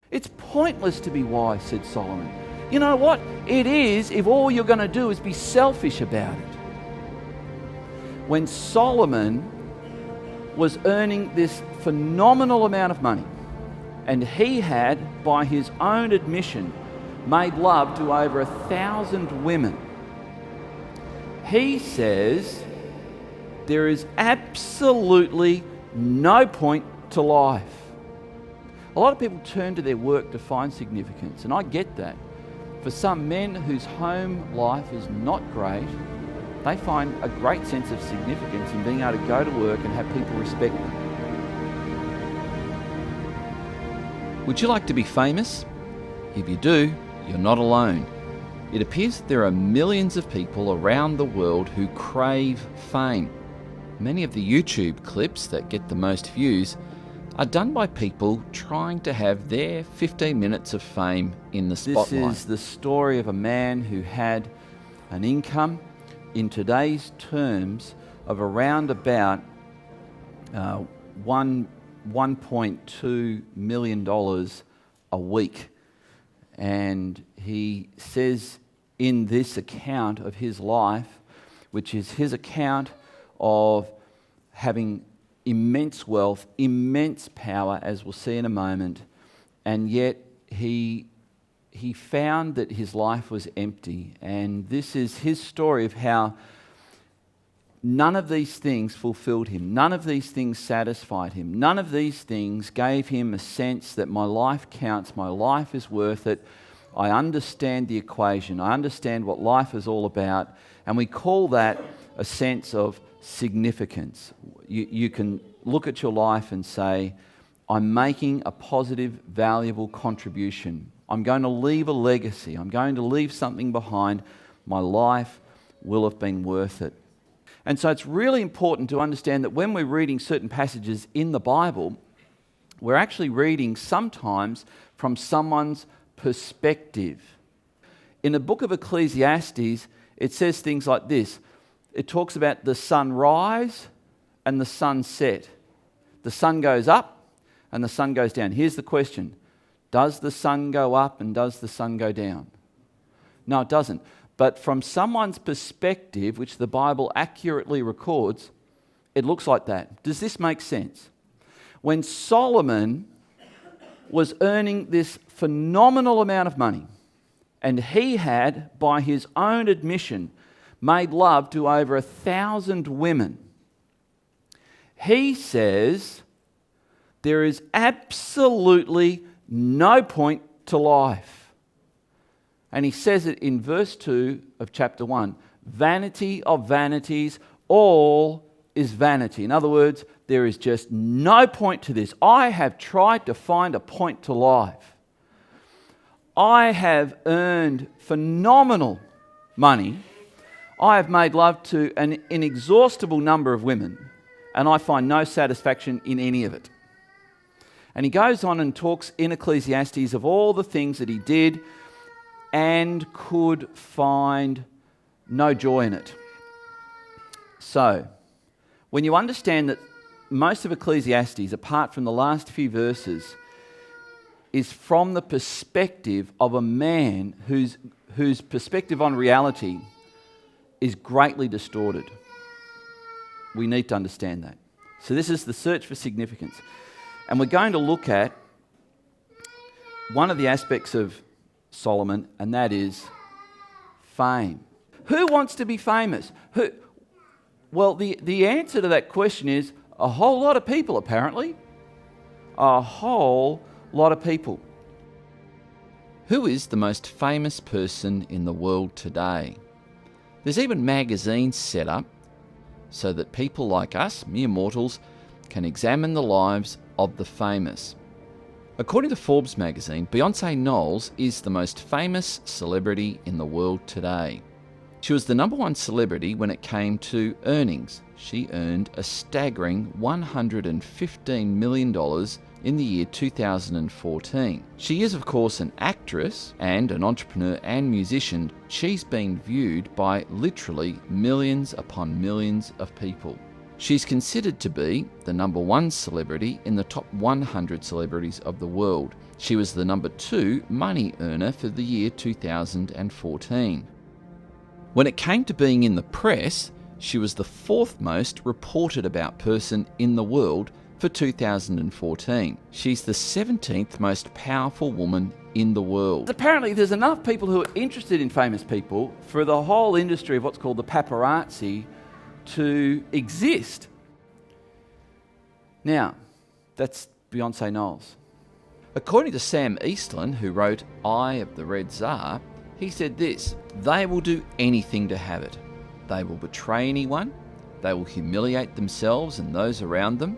It's pointless to be wise, said Solomon. You know what? It is if all you're going to do is be selfish about it. When Solomon was earning this phenomenal amount of money, and he had, by his own admission, made love to over 1,000 women, he says there is absolutely no point to life. A lot of people turn to their work to find significance, and I get that. For some men whose home life is not great, they find a great sense of significance in being able to go to work and have people respect them. Would you like to be famous? If you do, you're not alone. It appears that there are millions of people around the world who crave fame. Many of the YouTube clips that get the most views are done by people trying to have their 15 minutes of fame in the spotlight. This is the story of a man who had an income in today's terms of around about $1.2 million a week. And he says in this account of his life, which is his account of having immense wealth, immense power, as we'll see in a moment, and yet he found that his life was empty. And this is his story of how none of these things fulfilled him. None of these things satisfied him. None of these things gave him a sense that my life counts, my life is worth it. I understand the equation. I understand what life is all about. And we call that a sense of significance. You can look at your life and say, I'm making a positive, valuable contribution. I'm going to leave a legacy. I'm going to leave something behind. My life will have been worth it. And so it's really important to understand that when we're reading certain passages in the Bible, we're actually reading sometimes from someone's perspective. In the book of Ecclesiastes, it says things like this. It talks about the sun rise and the sun set. The sun goes up and the sun goes down. Here's the question. Does the sun go up and does the sun go down? No, it doesn't. But from someone's perspective, which the Bible accurately records, it looks like that. Does this make sense? When Solomon was earning this phenomenal amount of money, and he had, by his own admission, made love to over 1,000 women, he says there is absolutely no point to life. And he says it in verse 2 of chapter 1. Vanity of vanities, all is vanity. In other words, there is just no point to this. I have tried to find a point to life. I have earned phenomenal money. I have made love to an inexhaustible number of women, and I find no satisfaction in any of it. And he goes on and talks in Ecclesiastes of all the things that he did and could find no joy in it. So, when you understand that most of Ecclesiastes, apart from the last few verses, is from the perspective of a man whose perspective on reality is greatly distorted, we need to understand that. So this is the search for significance. And we're going to look at one of the aspects of Solomon, and that is fame. Who wants to be famous? Well, the answer to that question is a whole lot of people, apparently. A whole lot of people. Who is the most famous person in the world today? There's even magazines set up so that people like us, mere mortals, can examine the lives of the famous. According to Forbes magazine, Beyonce Knowles is the most famous celebrity in the world today. She was the number one celebrity when it came to earnings. She earned a staggering $115 million in the year 2014. She is, of course, an actress and an entrepreneur and musician. She's been viewed by literally millions upon millions of people. She's considered to be the number 1 celebrity in the top 100 celebrities of the world. She was the number 2 money earner for the year 2014. When it came to being in the press, she was the 4th most reported about person in the world for 2014. She's the 17th most powerful woman in the world. Apparently there's enough people who are interested in famous people for the whole industry of what's called the paparazzi to exist. Now, that's Beyonce Knowles. According to Sam Eastland, who wrote Eye of the Red Tsar, he said this: "They will do anything to have it. They will betray anyone. They will humiliate themselves and those around them.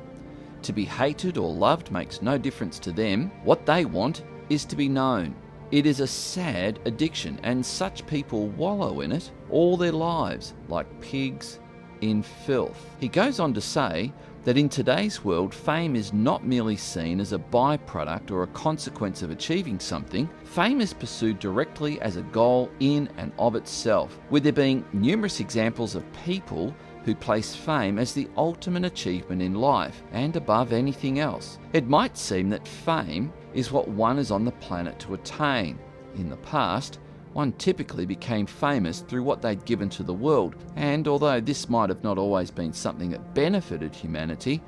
To be hated or loved makes no difference to them. What they want is to be known. It is a sad addiction, and such people wallow in it all their lives, like pigs in filth." He goes on to say that in today's world, fame is not merely seen as a byproduct or a consequence of achieving something. Fame is pursued directly as a goal in and of itself, with there being numerous examples of people who place fame as the ultimate achievement in life and above anything else. It might seem that fame is what one is on the planet to attain. In the past, one typically became famous through what they'd given to the world, and although this might have not always been something that benefited humanity,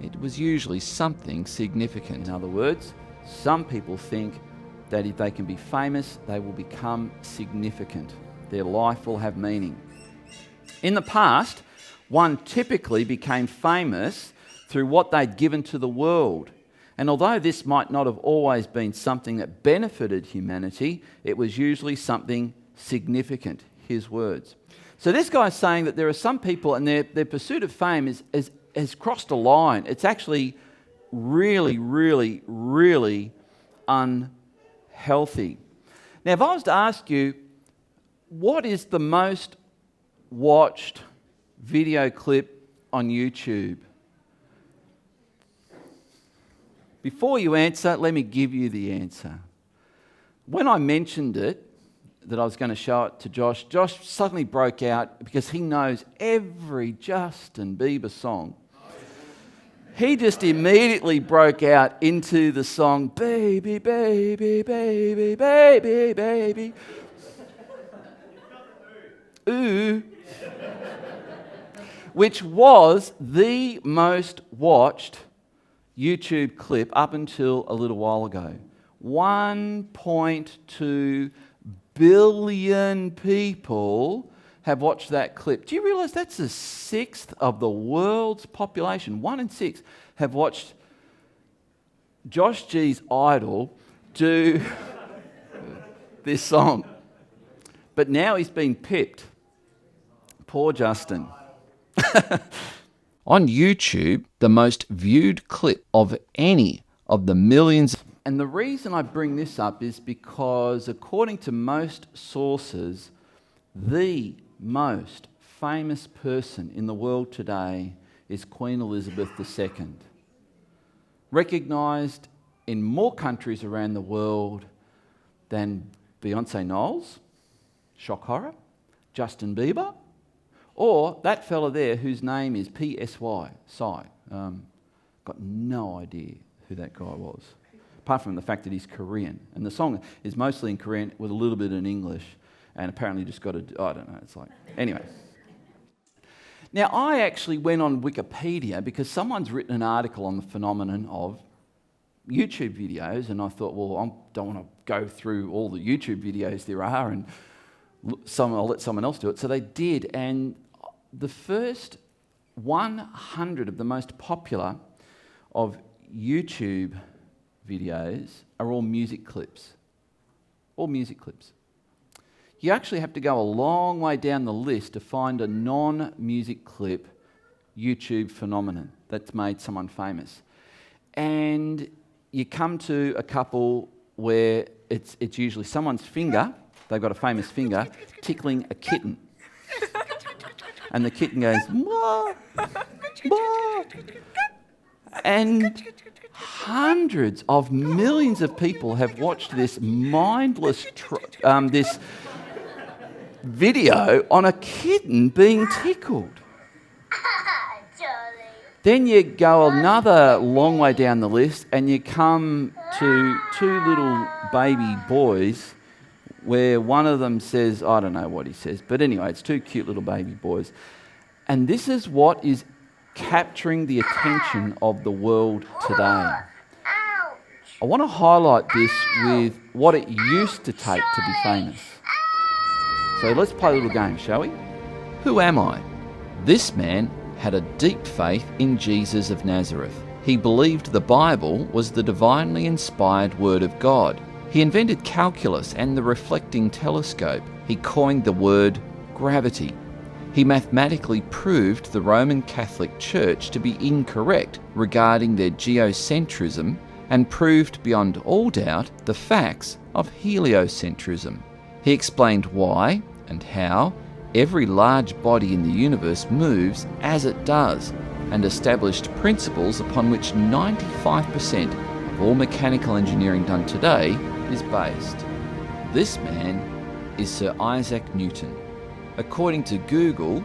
it was usually something significant. In other words, some people think that if they can be famous, they will become significant. Their life will have meaning. In the past, one typically became famous through what they'd given to the world. And although this might not have always been something that benefited humanity, it was usually something significant. His words. So this guy's saying that there are some people and their pursuit of fame has crossed a line. It's actually really, really, really unhealthy. Now, if I was to ask you, what is the most watched video clip on YouTube? Before you answer, let me give you the answer. When I mentioned it, that I was going to show it to Josh suddenly broke out because he knows every Justin Bieber song. He just immediately broke out into the song, "Baby, baby, baby, baby, baby." Ooh. Which was the most watched YouTube clip up until a little while ago. 1.2 billion people have watched that clip. Do you realise that's a sixth of the world's population? 1 in 6 have watched Josh G's idol do this song. But now he's been pipped. Poor Justin. On YouTube, the most viewed clip of any of the millions. And the reason I bring this up is because, according to most sources, the most famous person in the world today is Queen Elizabeth II. Recognised in more countries around the world than Beyonce Knowles, shock horror, Justin Bieber, or that fella there whose name is Psy. Got no idea who that guy was, apart from the fact that he's Korean. And the song is mostly in Korean with a little bit in English, and apparently just got I don't know, it's like... Anyway. Now, I actually went on Wikipedia because someone's written an article on the phenomenon of YouTube videos, and I thought, well, I don't want to go through all the YouTube videos there are, and I'll let someone else do it. So they did, and the first 100 of the most popular of YouTube videos are all music clips. All music clips. You actually have to go a long way down the list to find a non-music clip YouTube phenomenon that's made someone famous. And you come to a couple where it's usually someone's finger, they've got a famous finger, tickling a kitten. And the kitten goes, "Mwah, mwah." And hundreds of millions of people have watched this mindless this video on a kitten being tickled. Then you go another long way down the list and you come to two little baby boys where one of them says, I don't know what he says, but anyway, it's two cute little baby boys. And this is what is capturing the attention of the world today. I want to highlight this with what it used to take to be famous. So let's play a little game, shall we? Who am I? This man had a deep faith in Jesus of Nazareth. He believed the Bible was the divinely inspired Word of God. He invented calculus and the reflecting telescope. He coined the word gravity. He mathematically proved the Roman Catholic Church to be incorrect regarding their geocentrism and proved beyond all doubt the facts of heliocentrism. He explained why and how every large body in the universe moves as it does, and established principles upon which 95% of all mechanical engineering done today is based. This man is Sir Isaac Newton. According to Google,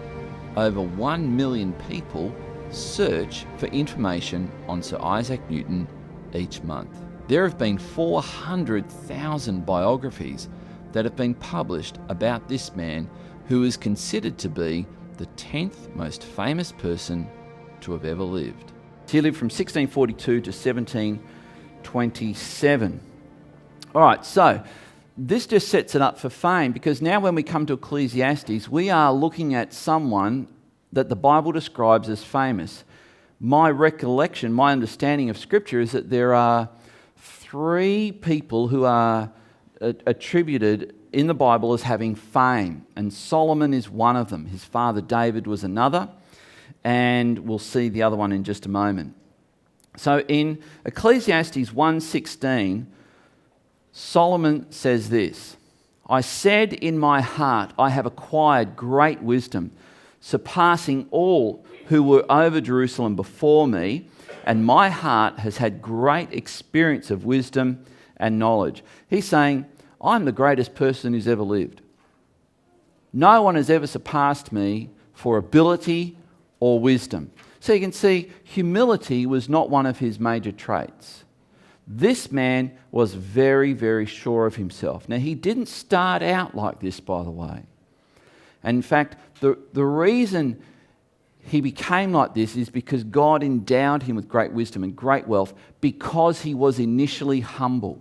over 1 million people search for information on Sir Isaac Newton each month. There have been 400,000 biographies that have been published about this man, who is considered to be the 10th most famous person to have ever lived. He lived from 1642 to 1727. All right, so this just sets it up for fame, because now when we come to Ecclesiastes, we are looking at someone that the Bible describes as famous. My recollection, my understanding of Scripture is that there are 3 people who are attributed in the Bible as having fame, and Solomon is one of them. His father David was another, and we'll see the other one in just a moment. So in Ecclesiastes 1:16, Solomon says this: I said in my heart, I have acquired great wisdom, surpassing all who were over Jerusalem before me, and my heart has had great experience of wisdom and knowledge. He's saying, I'm the greatest person who's ever lived. No one has ever surpassed me for ability or wisdom. So you can see, humility was not one of his major traits. This man was very, very sure of himself. Now, he didn't start out like this, by the way. And in fact, the reason he became like this is because God endowed him with great wisdom and great wealth, because he was initially humble.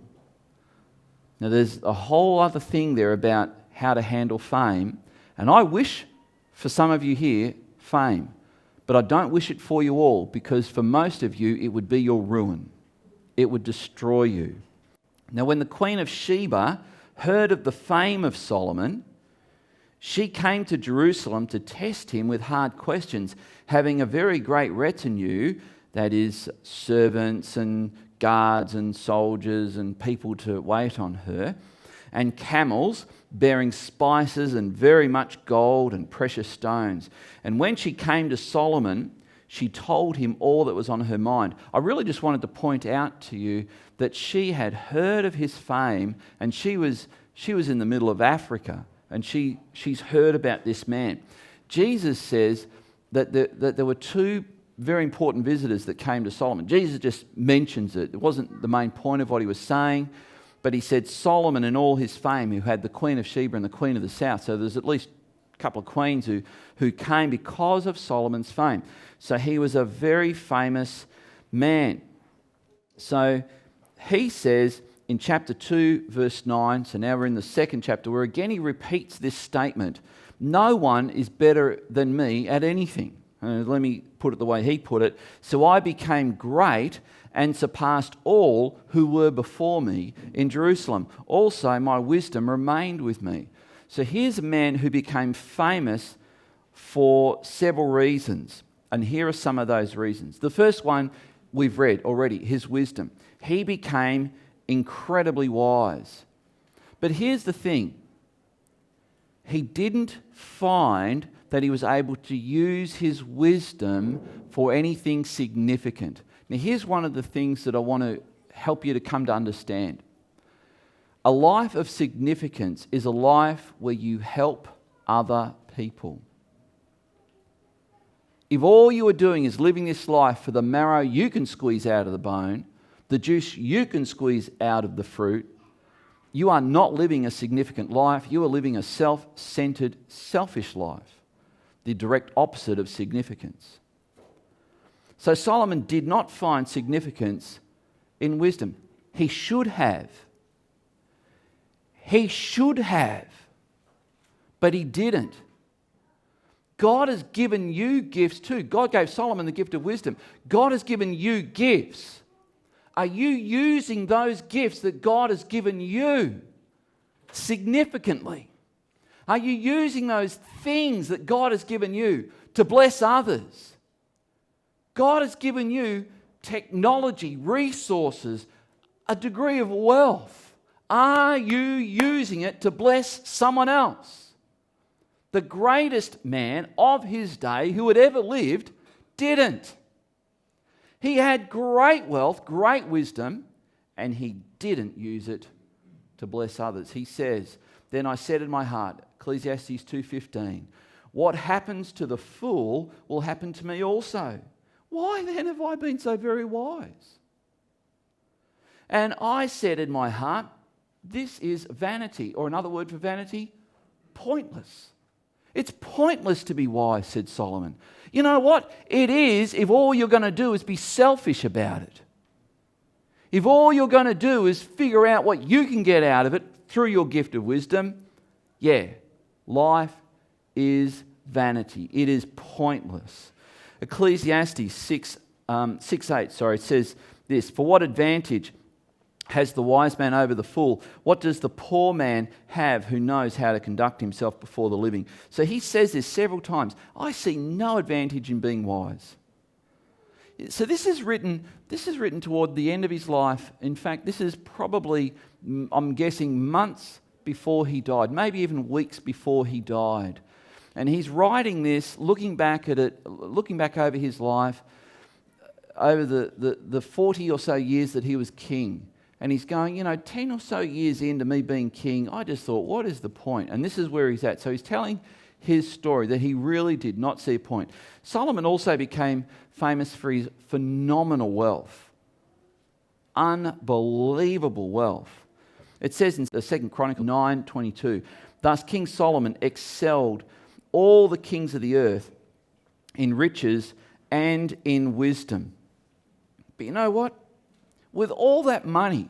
Now, there's a whole other thing there about how to handle fame, and I wish for some of you here fame, but I don't wish it for you all, because for most of you it would be your ruin. It would destroy you. Now, when the Queen of Sheba heard of the fame of Solomon, she came to Jerusalem to test him with hard questions, having a very great retinue, that is, servants and guards and soldiers and people to wait on her, and camels bearing spices and very much gold and precious stones. And when she came to Solomon, she told him all that was on her mind. I really just wanted to point out to you that she had heard of his fame, and she was in the middle of Africa, and she's heard about this man. Jesus says that there were 2 very important visitors that came to Solomon. Jesus just mentions it. It wasn't the main point of what he was saying, but he said Solomon and all his fame, who had the Queen of Sheba and the Queen of the South. So there's at least a couple of queens who came because of Solomon's fame. So he was a very famous man. So he says in chapter 2, verse 9, so now we're in the 2nd chapter, where again he repeats this statement: no one is better than me at anything. Let me put it the way he put it. So I became great and surpassed all who were before me in Jerusalem. Also my wisdom remained with me. So here's a man who became famous for several reasons. And here are some of those reasons. The first one we've read already, his wisdom. He became incredibly wise. But here's the thing. He didn't find that he was able to use his wisdom for anything significant. Now, here's one of the things that I want to help you to come to understand. A life of significance is a life where you help other people. if all you are doing is living this life for the marrow you can squeeze out of the bone, the juice you can squeeze out of the fruit, you are not living a significant life. You are living a self-centered, selfish life, the direct opposite of significance. So Solomon did not find significance in wisdom. He should have. He should have, but he didn't. God has given you gifts too. God gave Solomon the gift of wisdom. God has given you gifts. Are you using those gifts that God has given you significantly? Are you using those things that God has given you to bless others? God has given you technology, resources, a degree of wealth. Are you using it to bless someone else? The greatest man of his day who had ever lived didn't. He had great wealth, great wisdom, and he didn't use it to bless others. He says, "Then I said in my heart," Ecclesiastes 2:15, "what happens to the fool will happen to me also. Why then have I been so very wise? And I said in my heart, this is vanity," or another word for vanity, pointless. It's pointless to be wise, said Solomon. You know what? It is if all you're going to do is be selfish about it. If all you're going to do is figure out what you can get out of it through your gift of wisdom, life is vanity. It is pointless. Ecclesiastes 6:8 says this, "For what advantage has the wise man over the fool? What does the poor man have who knows how to conduct himself before the living?" So he says this several times. I see no advantage in being wise. So this is written toward the end of his life. In fact, this is probably, I'm guessing, months before he died, maybe even weeks before he died. And he's writing this, looking back at it, looking back over his life, over the 40 or so years that he was king. And he's going, 10 or so years into me being king, I just thought, what is the point? And this is where he's at. So he's telling his story that he really did not see a point. Solomon also became famous for his phenomenal wealth. Unbelievable wealth. It says in the 2 Chronicles 9:22, "Thus King Solomon excelled all the kings of the earth in riches and in wisdom." But you know what? With all that money,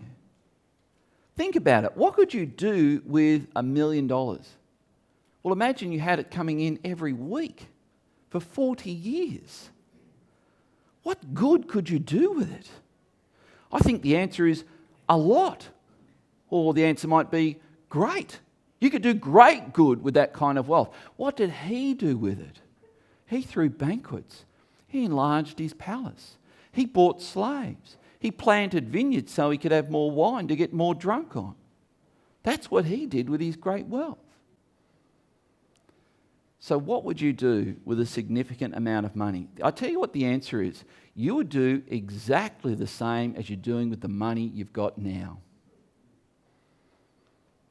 think about it. What could you do with $1 million? Well, imagine you had it coming in every week for 40 years. What good could you do with it? I think the answer is a lot. Or the answer might be great. You could do great good with that kind of wealth. What did he do with it? He threw banquets. He enlarged his palace. He bought slaves. He planted vineyards so he could have more wine to get more drunk on. That's what he did with his great wealth. So what would you do with a significant amount of money? I tell you what the answer is. You would do exactly the same as you're doing with the money you've got now.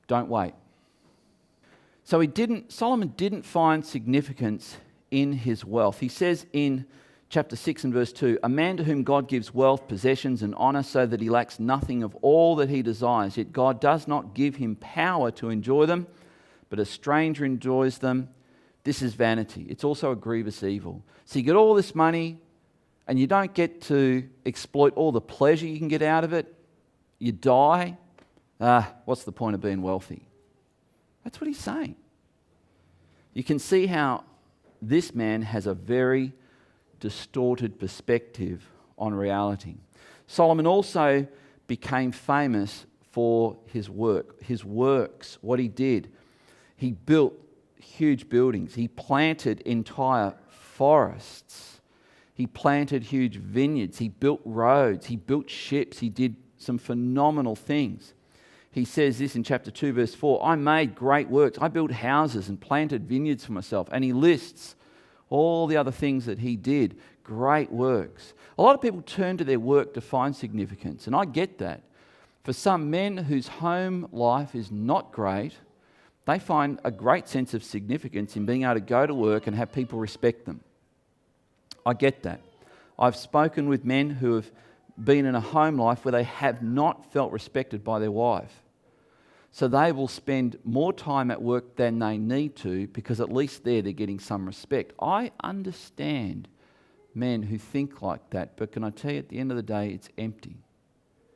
Don't wait. So Solomon didn't find significance in his wealth. He says in chapter 6 and verse 2, "A man to whom God gives wealth, possessions and honour so that he lacks nothing of all that he desires, yet God does not give him power to enjoy them, but a stranger enjoys them. This is vanity. It's also a grievous evil." So you get all this money and you don't get to exploit all the pleasure you can get out of it. You die. What's the point of being wealthy? That's what he's saying. You can see how this man has a very distorted perspective on reality. Solomon also became famous for his works, what he did. He built huge buildings. He planted entire forests. He planted huge vineyards. He built roads. He built ships. He did some phenomenal things. He says this in chapter 2, verse 4, "I made great works. I built houses and planted vineyards for myself." And he lists all the other things that he did. Great works. A lot of people turn to their work to find significance, and I get that. For some men whose home life is not great, they find a great sense of significance in being able to go to work and have people respect them. I get that. I've spoken with men who have been in a home life where they have not felt respected by their wife. So they will spend more time at work than they need to because at least there they're getting some respect. I understand men who think like that, but can I tell you, at the end of the day, it's empty.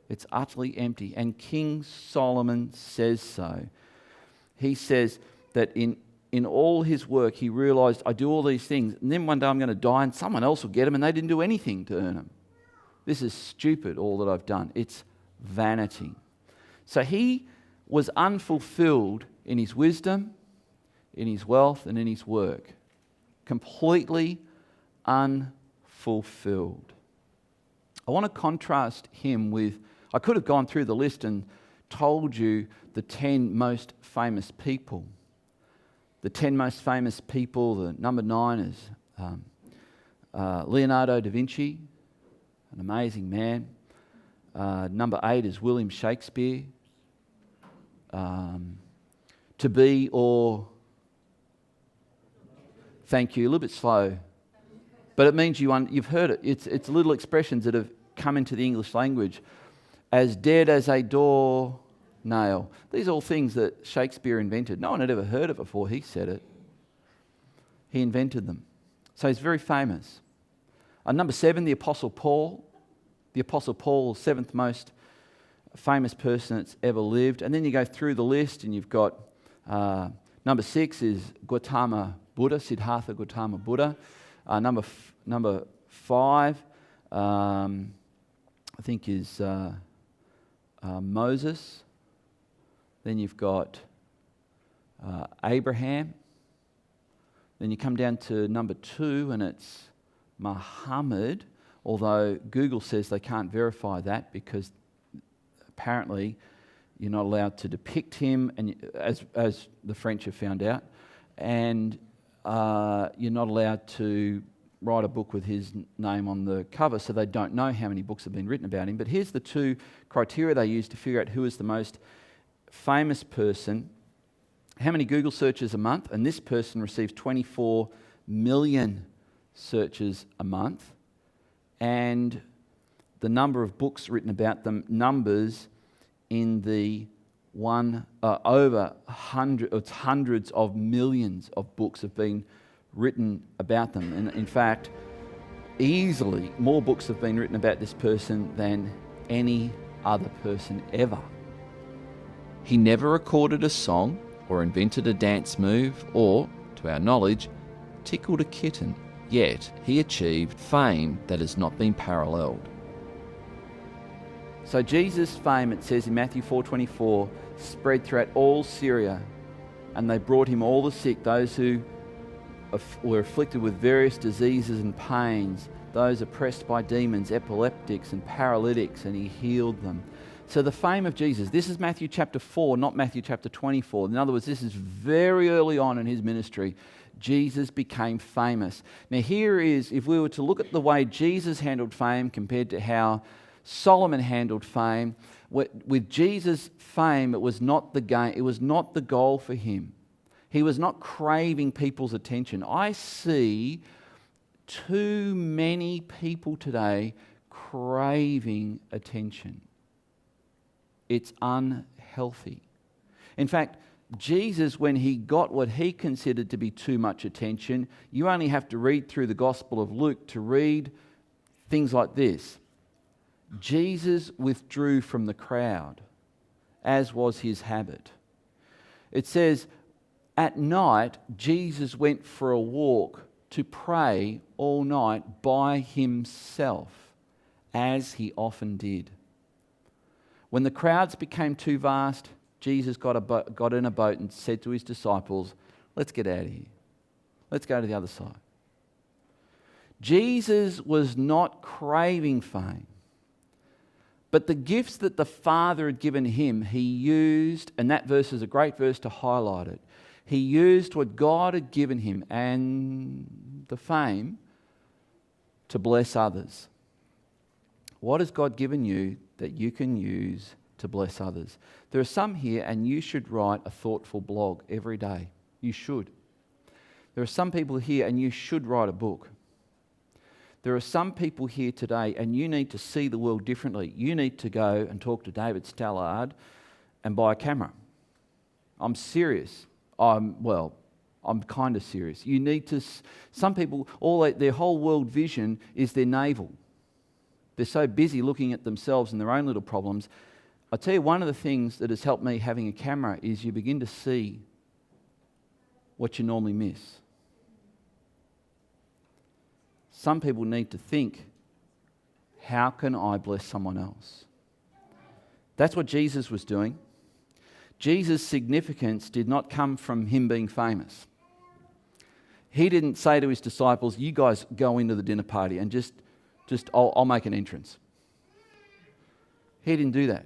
It's utterly empty. And King Solomon says so. He says that in all his work, he realised, I do all these things, and then one day I'm going to die and someone else will get them, and they didn't do anything to earn them. This is stupid, all that I've done. It's vanity. So he was unfulfilled in his wisdom, in his wealth, and in his work. Completely unfulfilled. I want to contrast him with, I could have gone through the list and told you the 10 most famous people. The 10 most famous people, the number 9 is Leonardo da Vinci, an amazing man. Number 8 is William Shakespeare. To be or... Thank you, a little bit slow. But it means you've heard it. It's little expressions that have come into the English language. As dead as a door nail. These are all things that Shakespeare invented. No one had ever heard it before he said it. He invented them. So he's very famous. Number 7, the Apostle Paul. The Apostle Paul, 7th most famous person that's ever lived. And then you go through the list and you've got number 6 is Gautama Buddha, Siddhartha Gautama Buddha. Number 5, I think, is Moses. Then you've got Abraham. Then you come down to number 2 and it's Muhammad, although Google says they can't verify that because apparently you're not allowed to depict him, and as the French have found out, and you're not allowed to write a book with his name on the cover, so they don't know how many books have been written about him. But here's the 2 criteria they use to figure out who is the most famous person. How many Google searches a month? And this person receives 24 million searches a month. And the number of books written about them numbers in the hundreds of millions of books have been written about them. And in fact, easily more books have been written about this person than any other person ever. He never recorded a song or invented a dance move or, to our knowledge, tickled a kitten, yet he achieved fame that has not been paralleled. So Jesus' fame, it says in Matthew 4:24, spread throughout all Syria, and they brought him all the sick, those who were afflicted with various diseases and pains, those oppressed by demons, epileptics and paralytics, and he healed them. So the fame of Jesus, this is Matthew chapter 4, not Matthew chapter 24. In other words, this is very early on in his ministry. Jesus became famous. Now here is, if we were to look at the way Jesus handled fame compared to how Solomon handled fame, with Jesus' fame, it was not the gain, it was not the goal for him. He was not craving people's attention. I see too many people today craving attention. It's unhealthy. In fact, Jesus, when he got what he considered to be too much attention, you only have to read through the Gospel of Luke to read things like this. Jesus withdrew from the crowd, as was his habit. It says, at night, Jesus went for a walk to pray all night by himself, as he often did. When the crowds became too vast, Jesus got in a boat and said to his disciples, let's get out of here. Let's go to the other side. Jesus was not craving fame, but the gifts that the Father had given him, he used, and that verse is a great verse to highlight it. He used what God had given him and the fame to bless others. What has God given you that you can use to bless others? There are some here, and you should write a thoughtful blog every day. You should. There are some people here, and you should write a book. There are some people here today, and you need to see the world differently. You need to go and talk to David Stallard and buy a camera. I'm serious. I'm kind of serious. You need to. Some people, their whole world vision is their navel. They're so busy looking at themselves and their own little problems. I tell you, one of the things that has helped me having a camera is you begin to see what you normally miss. Some people need to think, how can I bless someone else? That's what Jesus was doing. Jesus' significance did not come from him being famous. He didn't say to his disciples, you guys go into the dinner party and just I'll make an entrance. He didn't do that.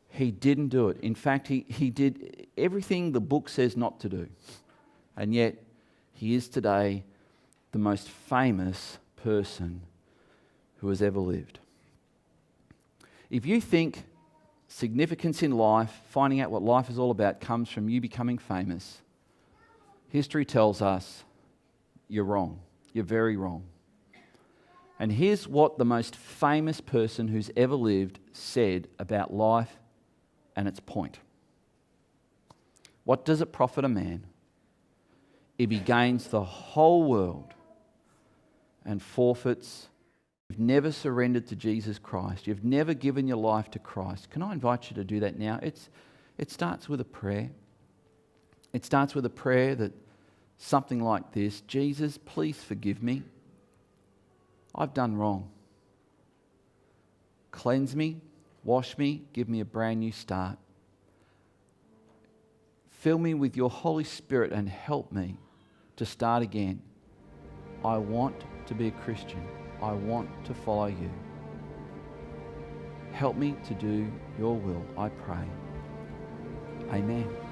He didn't do it. In fact, he did everything the book says not to do. And yet, he is today the most famous person who has ever lived. If you think significance in life, finding out what life is all about, comes from you becoming famous, history tells us you're wrong. You're very wrong. And here's what the most famous person who's ever lived said about life and its point. What does it profit a man if he gains the whole world and forfeits? You've never surrendered to Jesus Christ. You've never given your life to Christ. Can I invite you to do that now? It starts with a prayer. It starts with a prayer that something like this: Jesus, please forgive me. I've done wrong. Cleanse me, wash me, give me a brand new start. Fill me with your Holy Spirit and help me to start again. I want to be a Christian. I want to follow you. Help me to do your will, I pray. Amen.